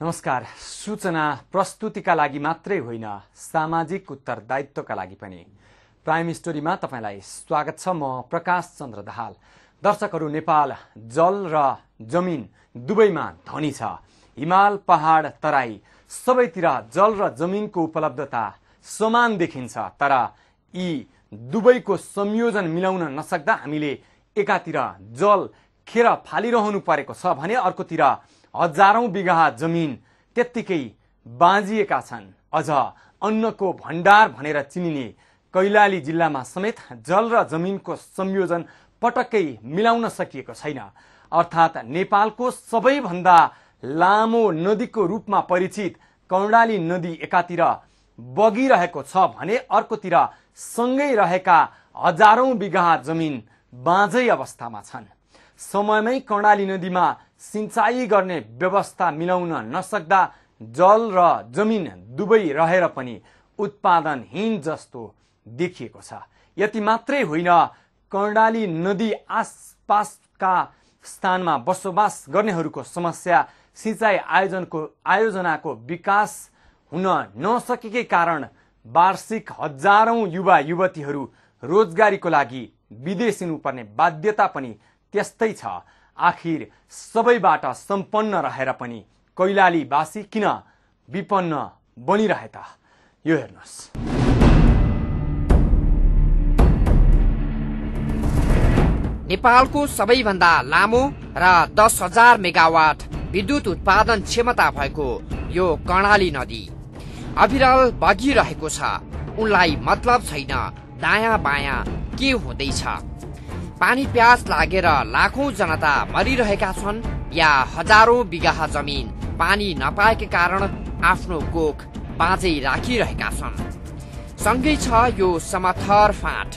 नमस्कार। सूचना प्रस्तुतिका लागि मात्रै होइन, सामाजिक उत्तरदायित्वका लागि पनि प्राइम स्टोरीमा तपाईलाई स्वागत छ। म प्रकाश चन्द्र दाहाल। दर्शकहरू, नेपाल जल र जमिन दुवैमा धनी छ। हिमाल, पहाड, तराई सबैतिर जल र जमिनको उपलब्धता समान देखिन्छ। तर यी दुवैको संयोजन मिलाउन नसक्दा हामीले एकातिर जल खेर फालिरहनु परेको छ भने अर्कोतिर हजारौं बिघा जमिन त्यत्तिकै बाँझिएका छन्। अझ अन्नको भण्डार भनेर चिनिने कैलाली जिल्लामा समेत जल र जमिनको संयोजन पटक्कै मिलाउन सकिएको छैन। अर्थात् नेपालको सबैभन्दा लामो नदीको रूपमा परिचित कर्णाली नदी एकातिर बगिरहेको छ भने अर्कोतिर सँगै रहेका हजारौं बिघा जमिन बाँझै अवस्थामा छन्। समयमै कर्णाली नदीमा सिंचाई गर्ने व्यवस्था मिलाउन नसक्दा जल र जमिन दुवै रहेर पनि उत्पादनहीन जस्तो देखिएको छ। यति मात्रै होइन, कर्णाली नदी आसपासका स्थानमा बसोबास गर्नेहरूको समस्या सिंचाई आयोजनाको विकास हुन नसकेकै कारण वार्षिक हजारौं युवा युवतीहरू रोजगारीको लागि विदेश हिँड्नुपर्ने बाध्यता पनि त्यस्तै छ। आखिर सबैबाट सम्पन्न रहेर पनि कैलालीवासी किन विपन्न बनिरहे त? यो हेर्नुहोस्। नेपालको सबैभन्दा लामो र 10,000 मेगावाट विद्युत उत्पादन क्षमता भएको यो कर्णाली नदी अविरल बगिरहेको छ। उनलाई मतलब छैन दायाँ बायाँ के हुँदैछ। पानी प्यास लागेर लाखौं जनता मरिरहेका छन् या हजारौं बिघा जमिन पानी नपाएका कारण आफ्नो कोख बाँझै राखिरहेका छन्। सँगै छ यो समथर फाँट,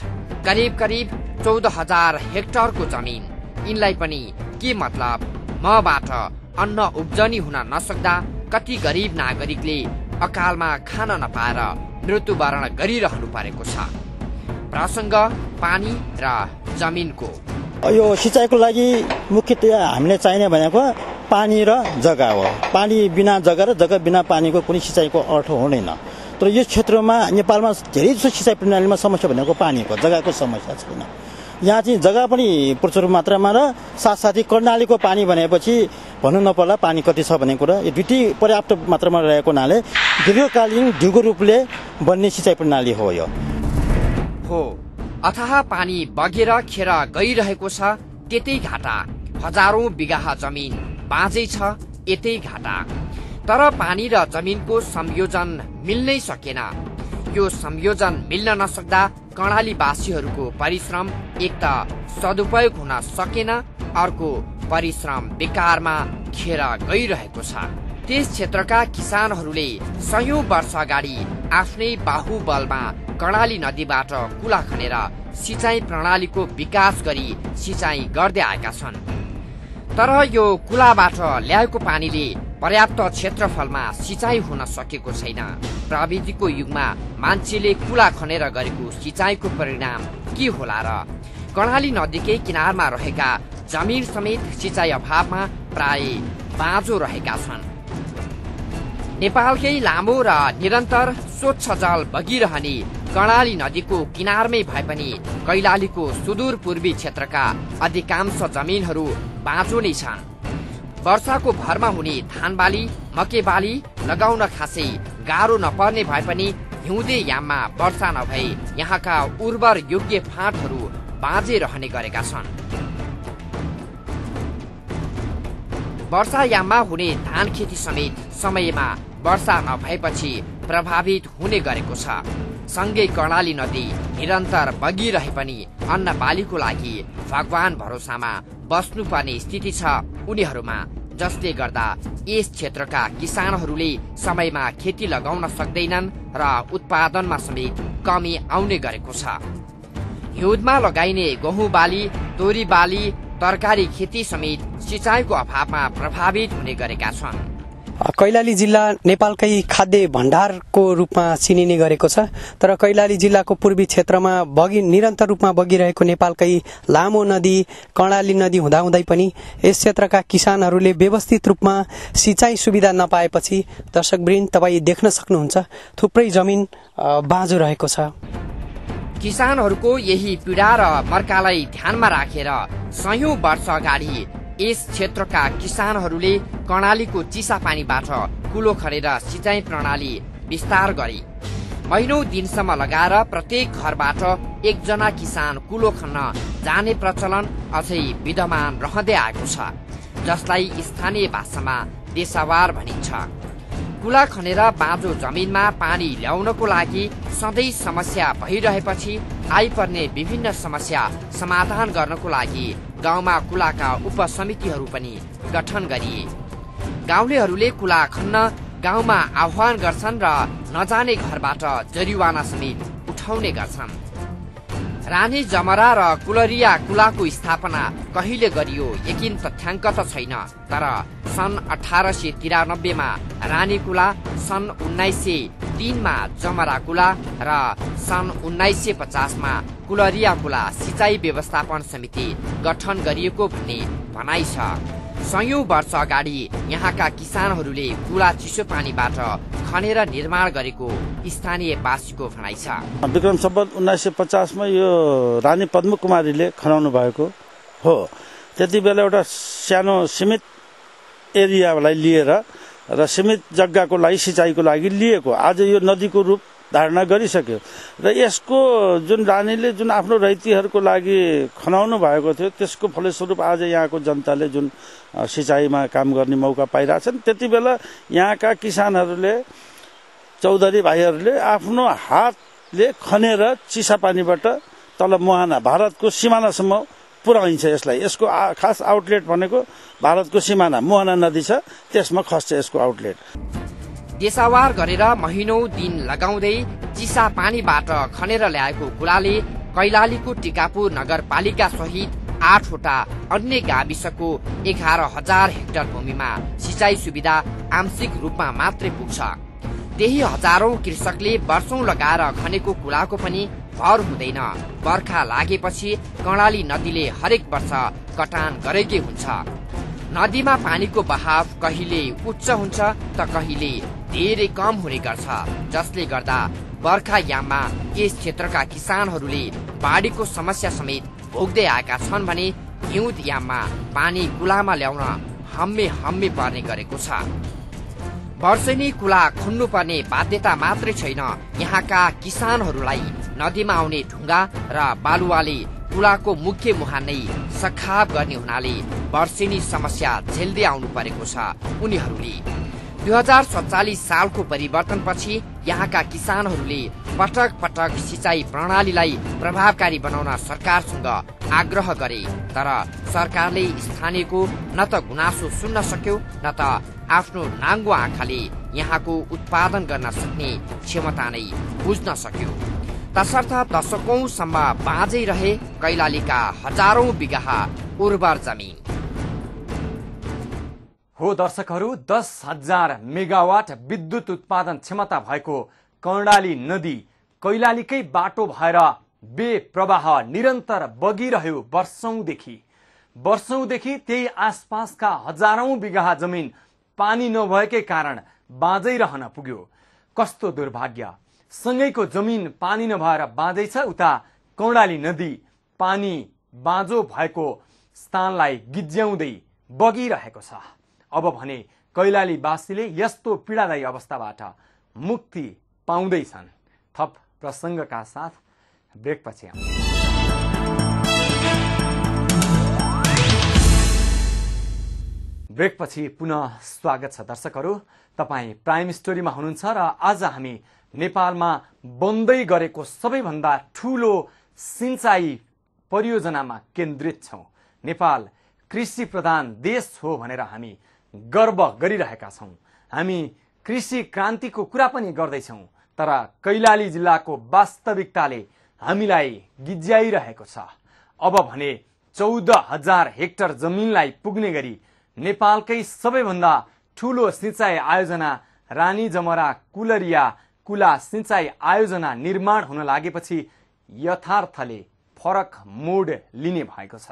करिब 14,000 हेक्टरको जमिन। यिनलाई पनि के मतलब? मबाट अन्न उब्जनी हुन नसक्दा कति गरिब नागरिकले अकालमा खान नपाएर मृत्युवरण गरिरहनु परेको छ। प्रसंग पानी र जमिनको। यो सिंचाइको लागि मुख्यतया हामीले चाहिने भनेको पानी र जग्गा हो। पानी बिना जग्गा र जग्गा बिना पानीको कुनै सिंचाइको अर्थ हुँदैन। तर यो क्षेत्रमा नेपालमा धेरै जसो सिंचाइ प्रणालीमा समस्या भनेको पानीको, जग्गाको समस्या छैन। यहाँ चाहिँ जग्गा पनि प्रचुर मात्रामा र साथसाथै कर्णालीको पानी भनेपछि भन्नु नपर्ला पानी कति छ भन्ने कुरा। यो दुईटै पर्याप्त मात्रामा रहेको हुनाले दीर्घकालीन ढिगो रूपले बन्ने सिंचाइ प्रणाली हो यो। अथाह पानी बगेर खेर गइरहेको छ, त्यतै घाटा। हजारौं बिघा जमिन बाँझै छ, यतै घाटा। तर पानी र जमिनको संयोजन मिल्नै सकेन। यो संयोजन मिल्न नसक्दा कर्णालीवासीहरूको परिश्रम एक त सदुपयोग हुन सकेन, अर्को परिश्रम बेकारमा खेर गइरहेको छ। त्यस क्षेत्रका किसानहरूले सयौं वर्ष अगाडि आफ्नै बाहुबलमा कर्णाली नदीबाट कुला खनेर सिंचाई प्रणालीको विकास गरी सिंचाई गर्दै आएका छन्। तर यो कुलाबाट ल्याएको पानीले पर्याप्त क्षेत्रफलमा सिंचाई हुन सकेको छैन। प्रविधिको युगमा मान्छेले कुला खनेर गरेको सिंचाईको परिणाम के होला र? कर्णाली नदीकै किनारमा रहेका जमिन समेत सिंचाई अभावमा प्राय बाँझो रहेका छन्। नेपालकै लामो र निरन्तर स्वच्छ जल बगिरहने कर्णाली नदीको किनारमै भए पनि कैलालीको सुदूर पूर्वी क्षेत्रका अधिकांश जमिनहरू बाँझो नै छन्। वर्षाको भरमा हुने धान बाली, मकै बाली लगाउन खासै गाह्रो नपर्ने भए पनि हिउँदे याममा वर्षा नभई यहाँका उर्वर योग्य फाँटहरू बाँझै रहने गरेका छन्। वर्षा याममा हुने धान खेती समेत समयमा वर्षा नभएपछि प्रभावित हुने गरेको छ। सँगै कर्णाली नदी निरन्तर बगिरहे पनि अन्न बालीको लागि भगवान भरोसामा बस्नुपर्ने स्थिति छ उनीहरूमा, जसले गर्दा यस क्षेत्रका किसानहरूले समयमा खेती लगाउन सक्दैनन् र उत्पादनमा समेत कमी आउने गरेको छ। हिउँदमा लगाइने गहुँ बाली, तोरी बाली, तरकारी खेती समेत सिंचाईको अभावमा प्रभावित हुने गरेका छन्। कैलाली जिल्ला नेपालकै खाद्य भण्डारको रूपमा चिनिने गरेको छ। तर कैलाली जिल्लाको पूर्वी क्षेत्रमा निरन्तर रूपमा बगिरहेको नेपालकै लामो नदी कर्णाली नदी हुँदाहुँदै पनि यस क्षेत्रका किसानहरूले व्यवस्थित रूपमा सिँचाइ सुविधा नपाएपछि दर्शकवृन्द तपाईँ देख्न सक्नुहुन्छ थुप्रै जमिन बाँझो रहेको छ। किसानहरूको यही पीडा र मर्कालाई ध्यानमा राखेर सयौं वर्ष अगाडि यस क्षेत्रका किसानहरूले कर्णालीको चिसा पानीबाट कुलो खनेर सिँचाइ प्रणाली विस्तार गरे। महिनौं दिनसम्म लगाएर प्रत्येक घरबाट एकजना किसान कुलो खन्न जाने प्रचलन अझै विद्यमान रहँदै आएको छ, जसलाई स्थानीय भाषामा देसावार भनिन्छ। कुला खनेर बाँझो जमिनमा पानी ल्याउनको लागि सधैँ समस्या भइरहेपछि आइपर्ने विभिन्न समस्या समाधान गर्नको लागि गाउँमा कुलाका उपसमितिहरू पनि गठन गरिए। गाउँलेहरूले कुला खन्न गाउँमा आह्वान गर्छन् र नजाने घरबाट जरिवाना समेत उठाउने गर्छन्। रानी जमरा र कुलरिया कुलाको स्थापना कहिले गरियो यकिन तथ्याङ्क त छैन, तर सन् 1893 मा रानी कुला, सन् 1903 मा जमरा कुला र सन् 1950 मा कुलरिया कुला सिँचाइ व्यवस्थापन समिति गठन गरिएको भन्ने भनाइ छ। सयौं वर्ष अगाडि यहाँका किसानहरूले कुला चिसो पानीबाट खनेर निर्माण गरेको स्थानीयवासीको भनाइ छ। विक्रम सम्वत 1950 मा यो रानी पद्म कुमारीले खनाउनु भएको हो। त्यति बेला एउटा सानो सीमित एरियालाई लिएर र सीमित जग्गाको लागि सिँचाइको लागि लिएको आज यो नदीको रूप धारणा गरिसक्यो र यसको जुन रानीले जुन आफ्नो रैतीहरूको लागि खनाउनु भएको थियो त्यसको फलस्वरूप आज यहाँको जनताले जुन सिँचाइमा काम गर्ने मौका पाइरहेछन्। त्यति बेला यहाँका किसानहरूले चौधरी भाइहरूले आफ्नो हातले खनेर चिसा पानीबाट तल मुहाना भारतको सिमानासम्म पुर्याइन्छ। यसको खास आउटलेट भनेको भारतको सिमाना मुहाना नदी छ, त्यसमा खस्छ यसको आउटलेट। देसावार गरेर महिनौं दिन लगाउँदै चिसा पानीबाट खनेर ल्याएको कुलाले कैलालीको टिकापुर नगरपालिका सहित 8 वटा अन्य गाविसको 11,000 हेक्टर भूमिमा सिँचाइ सुविधा आंशिक रूपमा मात्रै पुग्छ। त्यही हजारौं कृषकले वर्षौं लगाएर खनेको कुलाको पनि भर हुँदैन। बर्खा लागेपछि कर्णाली नदीले हरेक वर्ष कटान गरेकै हुन्छ। नदीमा पानीको बहाव कहिले उच्च हुन्छ त कहिले धेरै कम हुने गर्छ, जसले गर्दा बर्खा याममा यस क्षेत्रका किसानहरूले बाढीको समस्या समेत भोग्दै आएका छन् भने हिउँद याममा पानी कुलामा ल्याउन हम्मे पर्ने गरेको छ। वर्षेनी कुला खन्नुपर्ने बाध्यता मात्रै छैन, यहाँका किसानहरूलाई नदीमा आउने ढुङ्गा र बालुवाले कुलाको मुख्य मुहान नै सखाप गर्ने हुनाले वर्षेनी समस्या झेल्दै आउनु परेको छ उनीहरूले। 2047 सालको परिवर्तनपछि यहाँका किसानहरूले पटक पटक सिँचाइ प्रणालीलाई प्रभावकारी बनाउन सरकारसँग आग्रह गरे, तर सरकारले स्थानीयको न त गुनासो सुन्न सक्यो न त आफ्नो नाङ्गो आँखाले यहाँको उत्पादन गर्न सक्ने क्षमता नै बुझ्न सक्यो। तसर्थ दशकौंसम्म बाँझै रहे कैलालीका हजारौं बिघा उर्वर जमिन। हो दर्शकहरू, 10,000 मेगावाट विद्युत उत्पादन क्षमता भएको कर्णाली नदी कैलालीकै बाटो भएर बेप्रवाह निरन्तर बगिरह्यो वर्षौंदेखि। त्यही आसपासका हजारौं बिघा जमिन पानी नभएकै कारण बाँझै रहन पुग्यो। कस्तो दुर्भाग्य! सँगैको जमिन पानी नभएर बाँझै छ, उता कर्णाली नदी पानी बाँझो भएको स्थानलाई गिज्याउँदै बगिरहेको छ। अब भने कैलालीवासीले यस्तो पीडादायी अवस्थाबाट मुक्ति पाउँदैछन्। थप प्रसङ्गका साथ ब्रेकपछि आउँछ। ब्रेकपछि पुनः स्वागत छ दर्शकहरू। तपाईँ प्राइम स्टोरीमा हुनुहुन्छ र आज हामी नेपालमा बन्दै गरेको सबैभन्दा ठूलो सिंचाई परियोजनामा केन्द्रित छौं। नेपाल कृषि प्रधान देश हो भनेर हामी गर्व गरिरहेका छौं। हामी कृषि क्रान्तिको कुरा पनि गर्दैछौं, तर कैलाली जिल्लाको वास्तविकताले हामीलाई गिज्याइरहेको छ। अब भने 14,000 हेक्टर जमिनलाई पुग्ने गरी नेपालकै सबैभन्दा ठूलो सिंचाई आयोजना रानी जमरा कुलरिया कुला सिंचाई आयोजना निर्माण हुन लागेपछि यथार्थले फरक मोड लिने भएको छ।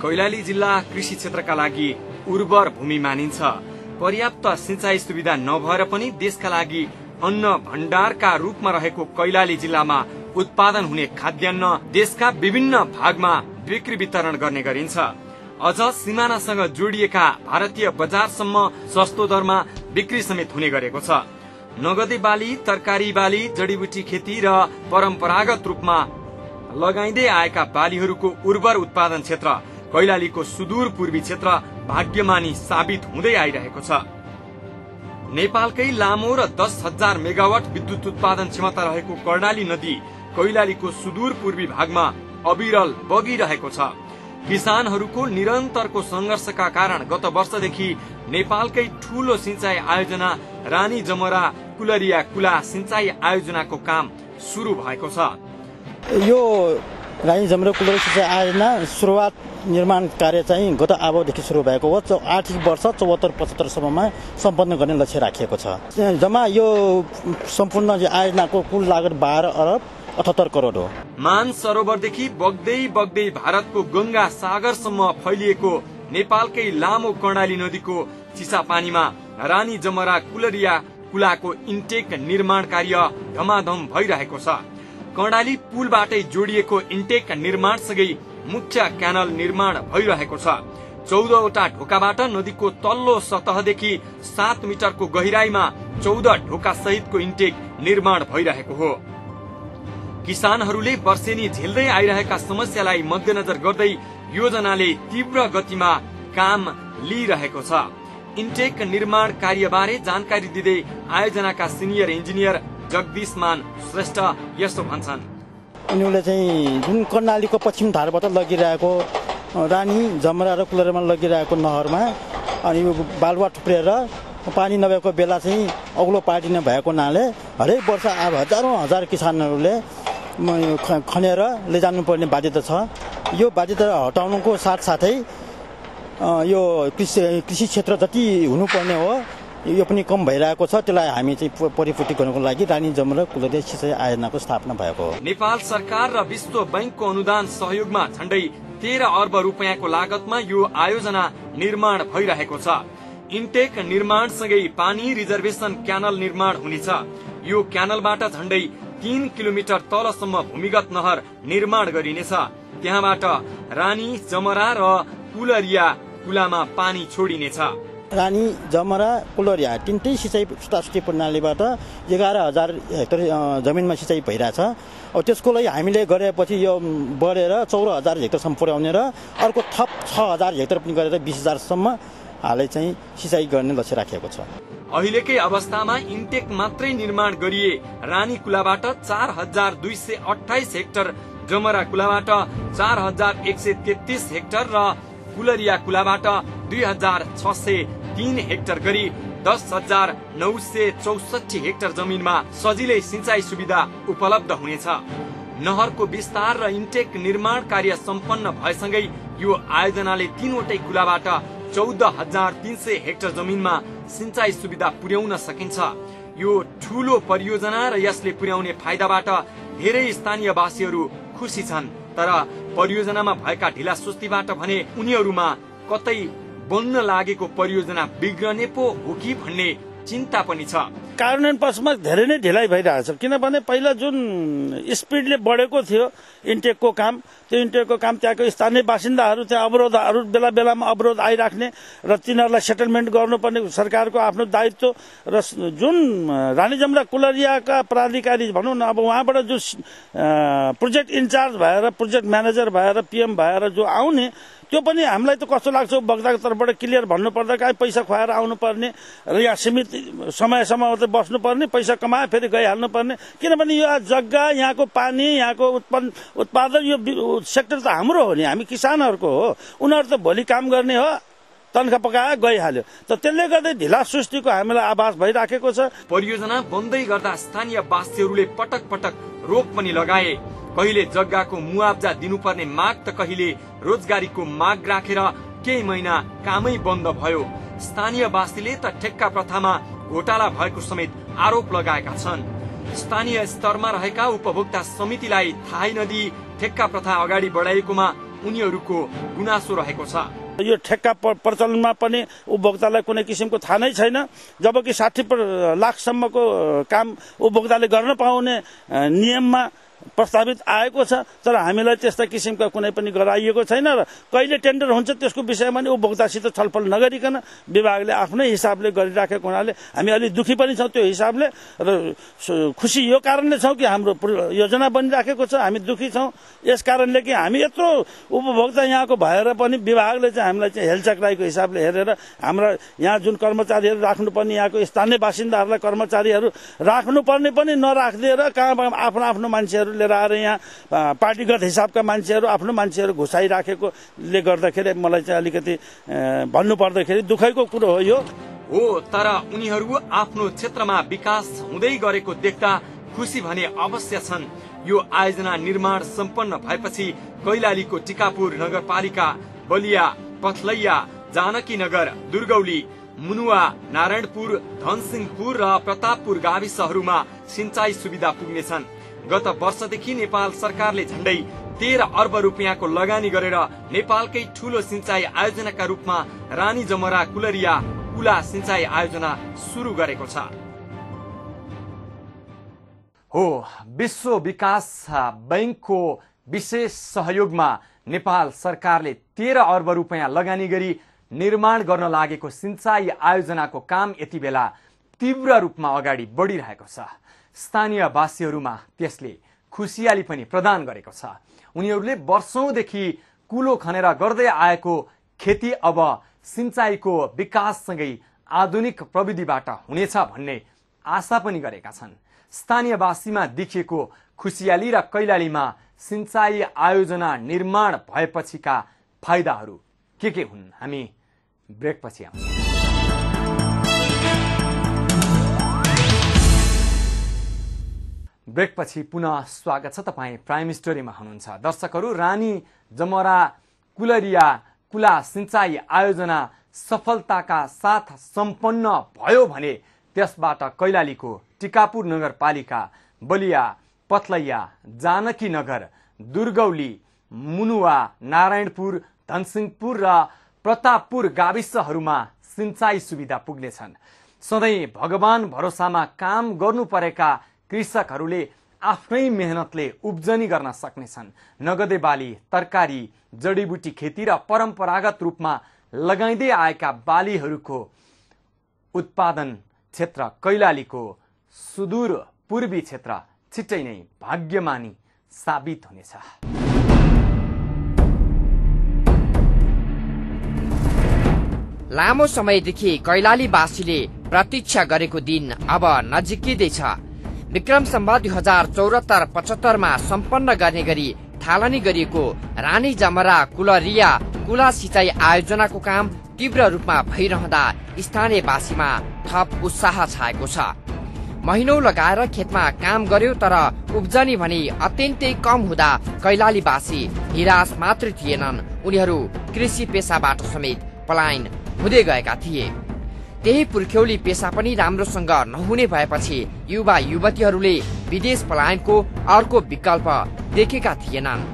कैलाली जिल्ला कृषि क्षेत्रका लागि उर्वर भूमि मानिन्छ। पर्याप्त सिंचाई सुविधा नभएर पनि देशका लागि अन्न भण्डारका रूपमा रहेको कैलाली जिल्लामा उत्पादन हुने खाद्यान्न देशका विभिन्न भागमा बिक्री वितरण गर्ने गरिन्छ। अझ सिमानासँग जोडिएका भारतीय बजारसम्म सस्तो दरमा बिक्री समेत हुने गरेको छ। नगदे बाली, तरकारी बाली, जडीबुटी खेती र परम्परागत रूपमा लगाइँदै आएका बालीहरूको उर्वर उत्पादन क्षेत्र कैलालीको सुदूर पूर्वी क्षेत्र भाग्यमानी साबित हुँदै आइरहेको छ। नेपालकै लामो र 10,000 मेगावाट विद्युत उत्पादन क्षमता रहेको कर्णाली नदी कैलालीको सुदूर पूर्वी भागमा अविरल बगिरहेको छ। किसानहरूको निरन्तरको संघर्षका कारण गत वर्षदेखि नेपालकै ठूलो सिंचाई आयोजना रानी जमरा कुलरिया कुला सिंचाई आयोजनाको काम सुरु भएको छ। यो रानी जमरा कुलरिया सिंचाई आयोजना सुरुवात निर्माण कार्य चाहिँ गत आबोदेखि सुरु भएको हो। आर्थिक वर्ष 74-75 सम्ममा सम्पन्न गर्ने लक्ष्य राखिएको छ। जम्मा यो सम्पूर्ण आयोजनाको कुल लागत 12 अरब 78 करोड हो। मान सरोवरदेखि बग्दै बग्दै भारतको गंगा सागरसम्म फैलिएको नेपालकै लामो कर्णाली नदीको चिसापानीमा रानी जमरा कुलरिया कुलाको इन्टेक निर्माण कार्य धमाधम भइरहेको छ। कर्णाली पुलबाटै जोडिएको इन्टेक निर्माणसँगै मुख्य क्यानल निर्माण भइरहेको छ। 14वटा ढोकाबाट नदीको तल्लो सतहदेखि 7 मिटरको गहिराईमा 14 ढोका सहितको इन्टेक निर्माण भइरहेको हो। किसानहरूले वर्षेनी झेल्दै आइरहेका समस्यालाई मध्यनजर गर्दै योजनाले तीव्र गतिमा काम लिइरहेको छ। इन्टेक निर्माण कार्यबारे जानकारी दिँदै आयोजनाका सिनियर इन्जिनियर जगदीशमान श्रेष्ठ यस्तो भन्छन्। उनीहरूले चाहिँ जुन कर्णालीको पश्चिम धारबाट लगिरहेको रानी जमरा र कुलरियामा लगिरहेको नहरमा अनि यो बालुवा थुप्रेर पानी नभएको बेला चाहिँ अग्लो पार्टिने भएको हुनाले हरेक वर्ष अब हजारौं हजार किसानहरूले खनेर लैजानुपर्ने बाध्यता छ। यो बाध्यता हटाउनुको साथसाथै यो कृषि क्षेत्र जति हुनुपर्ने हो यो पनि कम भइरहेको छ। त्यसलाई हामी चाहिँ परिपूर्ति गर्नको लागि रानी जमरा कुलरिया सिंचाई आयोजनाको स्थापना भएको हो। नेपाल सरकार र विश्व बैंकको अनुदान सहयोगमा झण्डै 13 अर्ब रुपियाँको लागतमा यो आयोजना निर्माण भइरहेको छ। इन्टेक निर्माणसँगै पानी रिजर्भेसन क्यानल निर्माण हुनेछ। यो क्यानलबाट झण्डै 3 किलोमिटर तलसम्म भूमिगत नहर निर्माण गरिनेछ। त्यहाँबाट रानी जमरा र कुलरिया कुलामा पानी छोडिनेछ। रानी जमरा कुलरिया तीनटै सिंचाई सुतास्टी प्रणालीबाट 11,000 हेक्टर जमिनमा सिंचाई भइरहेछ। अब त्यसको लागि हामीले गरेपछि यो बढेर 14,000 हेक्टरसम्म पुर्याउने र अर्को थप 6,000 हेक्टर पनि गरेर 20,000 सम्म हालै चाहिँ सिंचाई गर्ने लक्ष्य राखेको छ। अहिलेकै अवस्थामा इन्टेक मात्रै निर्माण गरिए रानी कुलाबाट 4,228 हेक्टर, जमरा कुलाबाट 4,133 हेक्टर र कुलरिया कुलाबाट 2,603 हेक्टर गरी 10,964 हेक्टर जमिनमा सजिलै सिंचाई सुविधा उपलब्ध हुनेछ। नहरको विस्तार र इन्टेक निर्माण कार्य सम्पन्न भएसँगै यो आयोजनाले तीनवटै कुलाबाट 14,300 हेक्टर जमिनमा सिंचाई सुविधा पुर्याउन सकिन्छ। यो ठूलो परियोजना र यसले पुर्याउने फाइदाबाट धेरै स्थानीयवासीहरू खुसी छन्। तर परियोजनामा भएका ढिला सुस्तीबाट भने उनीहरूमा कतै बन्न लागेको परियोजना बिग्रने पो हो कि भन्ने चिन्ता पनि छ। कार्यान्वयन पक्षमा धेरै नै ढिलाइ भइरहेछ। किनभने पहिला जुन स्पिडले बढेको थियो इन्टेकको काम, त्यो इन्टेकको काम त्यहाँको स्थानीय बासिन्दाहरू त्यहाँ अवरोधहरू बेला बेलामा अवरोध आइराख्ने र तिनीहरूलाई सेटलमेन्ट गर्नुपर्ने सरकारको आफ्नो दायित्व र जुन रानी जमरा कुलरियाका प्राधिकारी भनौँ न, अब उहाँबाट जो प्रोजेक्ट इन्चार्ज भएर प्रोजेक्ट म्यानेजर भएर पिएम भएर जो आउने त्यो पनि हामीलाई त कस्तो लाग्छ बग्दाको तर्फबाट क्लियर भन्नुपर्दा कहीँ पैसा खुवाएर आउनुपर्ने र यहाँ सीमित समयसम्म मात्रै बस्नुपर्ने, पैसा कमाए फेरि गइहाल्नु पर्ने। किनभने यो जग्गा, यहाँको पानी, यहाँको उत्पादन यो सेक्टर त हाम्रो हो नि, हामी किसानहरूको हो। उनीहरू त भोलि काम गर्ने हो, तनखा पकाए गइहाल्यो। त त्यसले गर्दा ढिला सुस्तीको हामीलाई आभास भइराखेको छ। परियोजना बन्दै गर्दा स्थानीय वासीहरूले पटक पटक रोक पनि लगाए। कहिले जग्गाको मुआब्जा दिनुपर्ने माग त कहिले रोजगारीको माग राखेर केही महिना कामै बन्द भयो। स्थानीयवासीले त ठेक्का प्रथामा घोटाला भएको समेत आरोप लगाएका छन्। स्थानीय स्तरमा रहेका उपभोक्ता समितिलाई थाहै नदिई ठेक्का प्रथा अगाडि बढाइएकोमा उनीहरूको गुनासो रहेको छ। यो ठेक्का प्रचलनमा पनि उपभोक्तालाई कुनै किसिमको थाहा नै छैन, जबकि 60 लाखसम्मको काम उपभोक्ताले गर्न पाउने नियममा प्रस्तावित आएको छ, तर हामीलाई त्यस्ता किसिमका कुनै पनि गराइएको छैन र कहिले टेन्डर हुन्छ त्यसको विषयमा नि उपभोक्तासित छलफल नगरिकन विभागले आफ्नै हिसाबले गरिराखेको हुनाले हामी अलि दुखी पनि छौँ त्यो हिसाबले र खुसी यो कारणले छौँ कि हाम्रो योजना बनिराखेको छ। हामी दुखी छौँ यस कारणले कि हामी यत्रो उपभोक्ता यहाँको भएर पनि विभागले चाहिँ हामीलाई चाहिँ हेलचक्राइको हिसाबले हेरेर हाम्रा यहाँ जुन कर्मचारीहरू राख्नुपर्ने यहाँको स्थानीय बासिन्दाहरूलाई कर्मचारीहरू राख्नुपर्ने पनि नराखिदिएर कहाँ आफ्नो आफ्नो मान्छेहरू लिएर आएर यहाँ पार्टीगत हिसाबका मान्छेहरू आफ्नो मान्छेहरू घुसाइराखेकोले गर्दाखेरि मलाई चाहिँ अलिकति भन्नु पर्दाखेरि दुःखैको कुरो हो यो हो। तर उनीहरू आफ्नो क्षेत्रमा विकास हुँदै गरेको देख्दा खुसी भने अवश्य छन्। यो आयोजना निर्माण सम्पन्न भएपछि कैलालीको टिकापुर नगरपालिका, बलिया, पथलैया, जानकी नगर, दुर्गौली, मुनुवा, नारायणपुर, धनसिंहपुर र प्रतापपुर गाविसहरूमा सिंचाई सुविधा पुग्नेछन्। गत वर्षदेखि नेपाल सरकारले झण्डै 13 अर्ब रुपियाँको लगानी गरेर नेपालकै ठूलो सिंचाई आयोजनाका रूपमा रानी जमरा कुलरिया कुला सिंचाई आयोजना सुरु गरेको छ। हो, विश्व विकास बैंकको विशेष सहयोगमा नेपाल सरकारले 13 अर्ब रुपियाँ लगानी गरी निर्माण गर्न लागेको सिंचाई आयोजनाको काम यति बेला तीव्र रूपमा अगाडि बढिरहेको छ। स्थानीयवासीहरूमा त्यसले खुसियाली पनि प्रदान गरेको छ। उनीहरूले वर्षौंदेखि कुलो खनेर गर्दै आएको खेती अब सिंचाईको विकाससँगै आधुनिक प्रविधिबाट हुनेछ भन्ने आशा पनि गरेका छन्। स्थानीयवासीमा देखिएको खुसियाली र कैलालीमा सिंचाई आयोजना निर्माण भएपछिका फाइदाहरू के हुन्, हामी ब्रेकपछि आउँछौँ। ब्रेकपछि पुनः स्वागत छ। तपाईँ प्राइम स्टोरीमा हुनुहुन्छ। दर्शकहरू, रानी जमरा कुलरिया कुला सिंचाई आयोजना सफलताका साथ सम्पन्न भयो भने त्यसबाट कैलालीको टिकापुर नगरपालिका, बलिया, पथलैया, जानकी नगर, दुर्गौली, मुनुवा, नारायणपुर, धनसिंहपुर र प्रतापपुर गाविसहरूमा सिंचाई सुविधा पुग्नेछन्। सधैँ भगवान भरोसामा काम गर्नु परेका कृषकहरूले आफ्नै मेहनतले उब्जनी गर्न सक्नेछन्। नगदे बाली, तरकारी, जडीबुटी खेती र परम्परागत रूपमा लगाइँदै आएका बालीहरूको उत्पादन क्षेत्र कैलालीको सुदूर पूर्वी क्षेत्र छिट्टै नै भाग्यमानी साबित हुनेछ। लामो समयदेखि कैलालीवासीले प्रतीक्षा गरेको दिन अब नजिकिँदैछ। विक्रम सम्वत 2074-75 मा सम्पन्न गर्ने गरी थालनी गरिएको रानी जमरा कुलरिया कुला सिंचाई आयोजनाको काम तीव्र रूपमा भइरहँदा स्थानीयवासीमा थप उत्साह छाएको छ। महिनौं लगाएर खेतमा काम गर्यो, तर उब्जनी भने अत्यन्तै कम हुँदा कैलालीवासी निराश मात्र थिएनन्, उनीहरू कृषि पेसाबाट समेत पलायन हुँदै गएका थिए। त्यही पुर्ख्यौली पेसा पनि राम्रोसँग नहुने भएपछि युवा युवतीहरूले विदेश पलायनको अर्को विकल्प देखेका थिएनन्।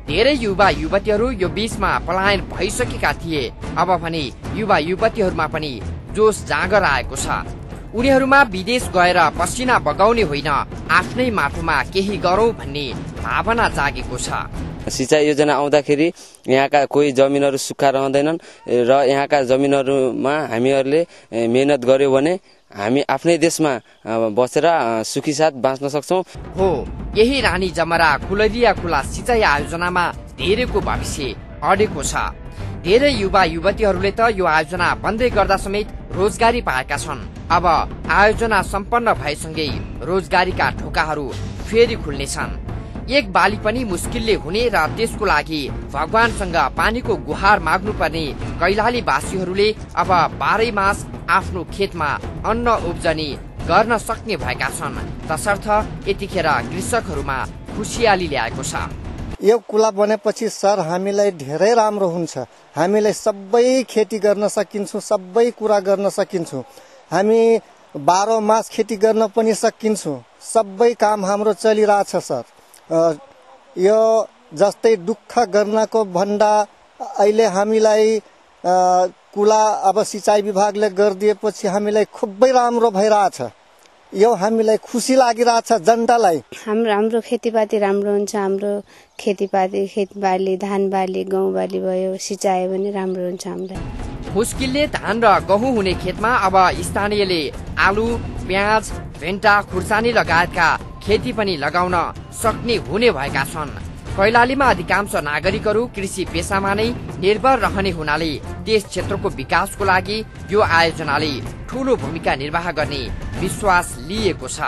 धेरै युवा युवतीहरू यो बीचमा पलायन भइसकेका थिए। अब भने युवा युवतीहरूमा पनि जोश जागर आएको छ। उनीहरूमा विदेश गएर पसिना बगाउने होइन, आफ्नै माटोमा केही गरौं भन्ने भावना जागेको छ। सिंचाई योजना आउँदाखेरि यहाँका कोही जमिनहरू सुक्खा रहँदैनन् र यहाँका जमिनहरूमा हामीहरूले मेहनत गर्यो भने हामी आफ्नै देशमा बसेर सुखी साथ बाँच्न सक्छौं। हो, यही रानी जमरा कुलरिया कुला सिंचाई आयोजनामा धेरैको भविष्य अडेको छ। धेरै युवा युवतीहरूले त यो आयोजना बन्दै गर्दा समेत रोजगारी पाएका छन्। अब आयोजना सम्पन्न भएसँगै रोजगारीका ढोकाहरू फेरि खुल्नेछन्। एक बाली पनि मुस्किलले हुने र त्यसको लागि भगवानसँग पानीको गुहार माग्नुपर्ने कैलालीवासीहरूले अब 12 मास आफ्नो खेतमा अन्न उब्जनी गर्न सक्ने भएका छन्। तसर्थ यतिखेर कृषकहरूमा खुसियाली ल्याएको छ। यो कुला बनेपछि सर हामीलाई धेरै राम्रो हुन्छ। हामीलाई सबै खेती गर्न सकिन्छौँ, सबै कुरा गर्न सकिन्छौँ। हामी 12 मास खेती गर्न पनि सकिन्छौँ। सबै काम हाम्रो चलिरहेछ सर। यो जस्तै दुःख गर्नको भन्दा अहिले हामीलाई कुला अब सिँचाइ विभागले गरिदिएपछि हामीलाई खुबै राम्रो भइरहेछ। यो हामीलाई खुसी लागिरहेछ जनतालाई। हाम्रो खेतीपाती राम्रो हुन्छ। हाम्रो खेतबाली धान बाली गहुँ बाली भयो, सिँचाइ पनि राम्रो हुन्छ हामीलाई। मुस्किलले धान र गहुँ हुने खेतमा अब स्थानीयले आलु, प्याज, भेन्टा, खुर्सानी लगायतका खेती पनि लगाउन सक्ने हुने भएका छन्। कैलालीमा अधिकांश नागरिकहरू कृषि पेसामा नै निर्भर रहने हुनाले त्यस क्षेत्रको विकासको लागि यो आयोजनाले ठूलो भूमिका निर्वाह गर्ने विश्वास लिएको छ।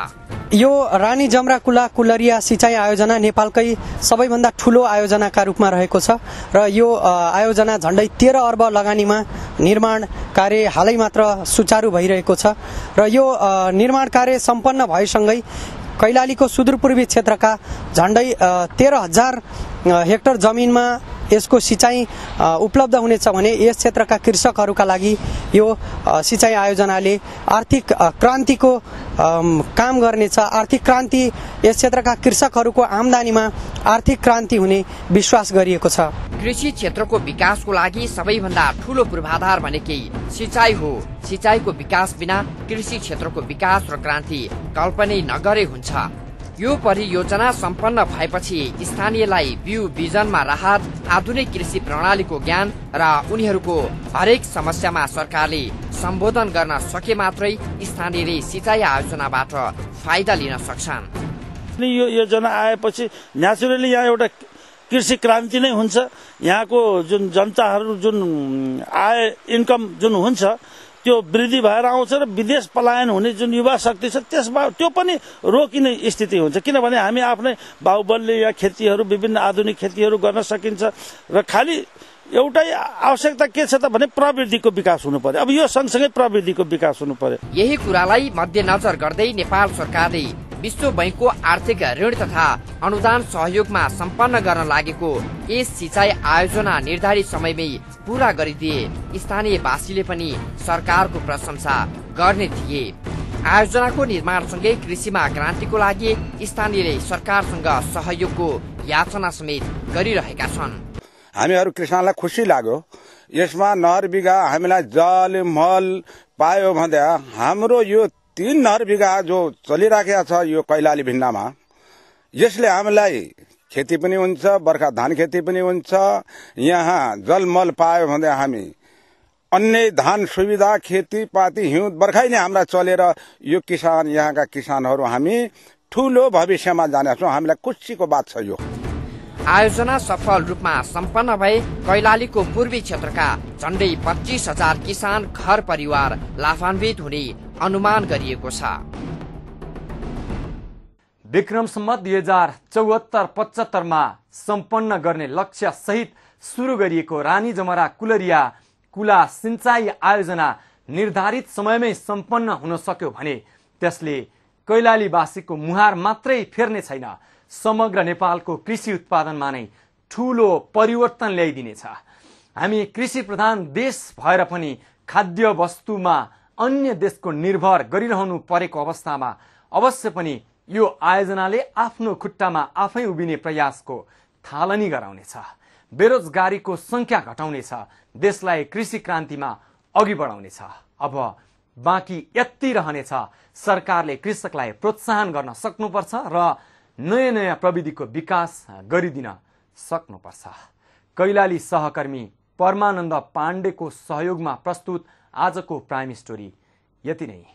यो रानी जमरा कुला कुलरिया सिँचाइ आयोजना नेपालकै सबैभन्दा ठूलो आयोजनाका रूपमा रहेको छ र यो आयोजना झण्डै 13 अर्ब लगानीमा निर्माण कार्य हालै मात्र सुचारू भइरहेको छ र यो निर्माण कार्य सम्पन्न भएसँगै कैलालीको सुदूरपूर्वी क्षेत्रका झण्डै 13,000 हेक्टर जमिनमा यसको सिँचाइ उपलब्ध हुनेछ भने यस क्षेत्रका कृषकहरूका लागि यो सिँचाइ आयोजनाले आर्थिक क्रान्तिको काम गर्नेछ। आर्थिक क्रान्ति यस क्षेत्रका कृषकहरूको आमदानीमा आर्थिक क्रान्ति हुने विश्वास गरिएको छ। कृषि क्षेत्रको विकासको लागि सबैभन्दा ठूलो पूर्वाधार भनेकै सिँचाइ हो। सिँचाइको विकास बिना कृषि क्षेत्रको विकास र क्रान्ति कल्पनै नगरे हुन्छ। यो परियोजना सम्पन्न भएपछि स्थानीयलाई बिउ बिजनमा राहत, आधुनिक कृषि प्रणालीको ज्ञान र उनीहरूको हरेक समस्यामा सरकारले सम्बोधन गर्न सके मात्रै स्थानीयले सिँचाइ आयोजनाबाट फाइदा लिन सक्छन्। यो योजना आएपछि नेचुरली यहाँ एउटा कृषि क्रान्ति नै हुन्छ। यहाँको जुन जनताहरू जुन आय इन्कम जुन हुन्छ त्यो वृद्धि भएर आउँछ र विदेश पलायन हुने जुन युवा शक्ति छ त्यसमा त्यो पनि रोकिने स्थिति हुन्छ। किनभने हामी आफ्नै बाहुबलले या खेतीहरू विभिन्न आधुनिक खेतीहरू गर्न सकिन्छ र खालि एउटै आवश्यकता के छ त भने प्रवृत्तिको विकास हुनु पर्यो। अब यो सँगसँगै प्रवृत्तिको विकास हुनु पर्यो। यही कुरालाई मध्यनजर गर्दै नेपाल सरकारले विश्व बैंकको आर्थिक ऋण तथा अनुदान सहयोगमा सम्पन्न गर्न लागेको यस सिँचाइ आयोजना निर्धारित समयमै पूरा गरिदिए स्थानीयवासीले पनि सरकारको प्रशंसा गर्ने थिए। आयोजनाको निर्माणसँगै कृषिमा क्रान्तिको लागि स्थानीयले सरकारसँग सहयोगको याचना समेत गरिरहेका छन्। हामीहरू किसानलाई खुसी लाग्यो। यसमा नहर बिघा हामीलाई जल मल पायो भन्दा हाम्रो यो 3 नहर बिघा जो चलिराखेको छ यो कैलाली भिन्नामा यसले हामीलाई खेती पनि हुन्छ, बर्खा धान खेती पनि हुन्छ। यहाँ जलमल पायो भने हामी अन्य धान सुविधा खेतीपाती हिउँद बर्खै नै हाम्रा चलेर यो किसान यहाँका किसानहरू हामी ठूलो भविष्यमा जानेछौँ। हामीलाई खुसीको बात छ। यो आयोजना सफल रूपमा सम्पन्न भए कैलालीको पूर्वी क्षेत्रका झण्डै 25,000 किसान घर परिवार लाभान्वित हुने अनुमान गरिएको छ। विक्रम सम्वत 2074-75 मा सम्पन्न गर्ने लक्ष्य सहित सुरु गरिएको रानी जमरा कुलरिया कुला सिँचाइ आयोजना निर्धारित समयमै सम्पन्न हुन सक्यो भने त्यसले कैलालीवासीको मुहार मात्रै फेर्ने छैन, समग्र नेपालको कृषि उत्पादनमा नै ठूलो परिवर्तन ल्याइदिनेछ। हामी कृषि प्रधान देश भएर पनि खाद्य वस्तुमा अन्य देशको निर्भर गरिरहनु परेको अवस्थामा अवश्य पनि यो आयोजनाले आफ्नो खुट्टामा आफै उभिने प्रयासको थालनी गराउनेछ, बेरोजगारीको संख्या घटाउनेछ, देशलाई कृषि क्रान्तिमा अघि बढाउनेछ। अब बाँकी यति रहनेछ सरकारले कृषकलाई प्रोत्साहन गर्न सक्नुपर्छ र नयाँ नयाँ प्रविधिको विकास गरिदिन सक्नुपर्छ। कैलाली सहकर्मी परमानन्द पाण्डेको सहयोगमा प्रस्तुत आजको प्राइम स्टोरी यति नै।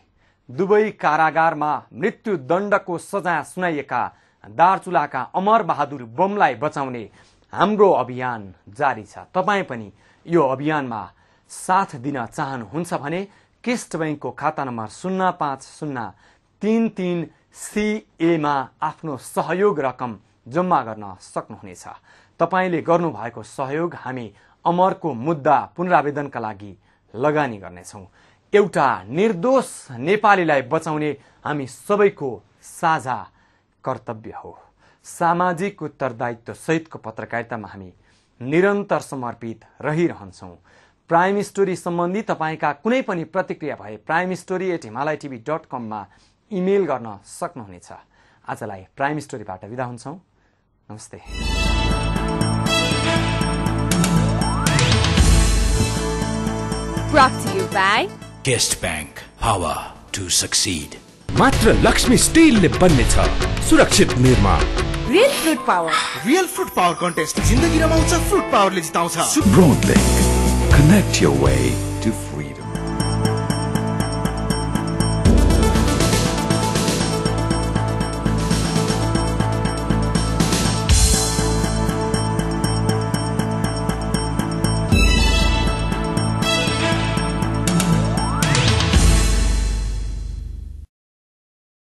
दुबई कारागारमा मृत्युदण्डको सजाय सुनाइएका दार्चुलाका अमर बहादुर बमलाई बचाउने हाम्रो अभियान जारी छ। तपाईँ पनि यो अभियानमा साथ दिन चाहनुहुन्छ भने किस्ट बैंकको खाता नम्बर 05033CA मा आफ्नो सहयोग रकम जम्मा गर्न सक्नुहुनेछ। तपाईले गर्नुभएको सहयोग हामी अमरको मुद्दा पुनरावेदनका लागि लगानी गर्नेछौँ। एउटा निर्दोष नेपालीलाई बचाउने हामी सबैको साझा कर्तव्य हो। सामाजिक उत्तरदायित्व सहितको पत्रकारितामा हामी निरन्तर समर्पित रहिरहन्छौँ। प्राइम स्टोरी सम्बन्धी तपाईँका कुनै पनि प्रतिक्रिया भए primestory@himalayatv.com मा इमेल गर्न सक्नुहुनेछ। आजलाई प्राइम स्टोरीबाट बिदा हुन्छौँ। नमस्ते। Brought to you by Guest Bank. Power to succeed. मात्र लक्ष्मी स्टीलले बन्नेछ सुरक्षित निर्माण। Real Fruit Power. Real Fruit Power contest जिन्दगी रमाउँछ, fruit पावरले जिताउँछ। Broadlink. Connect your way.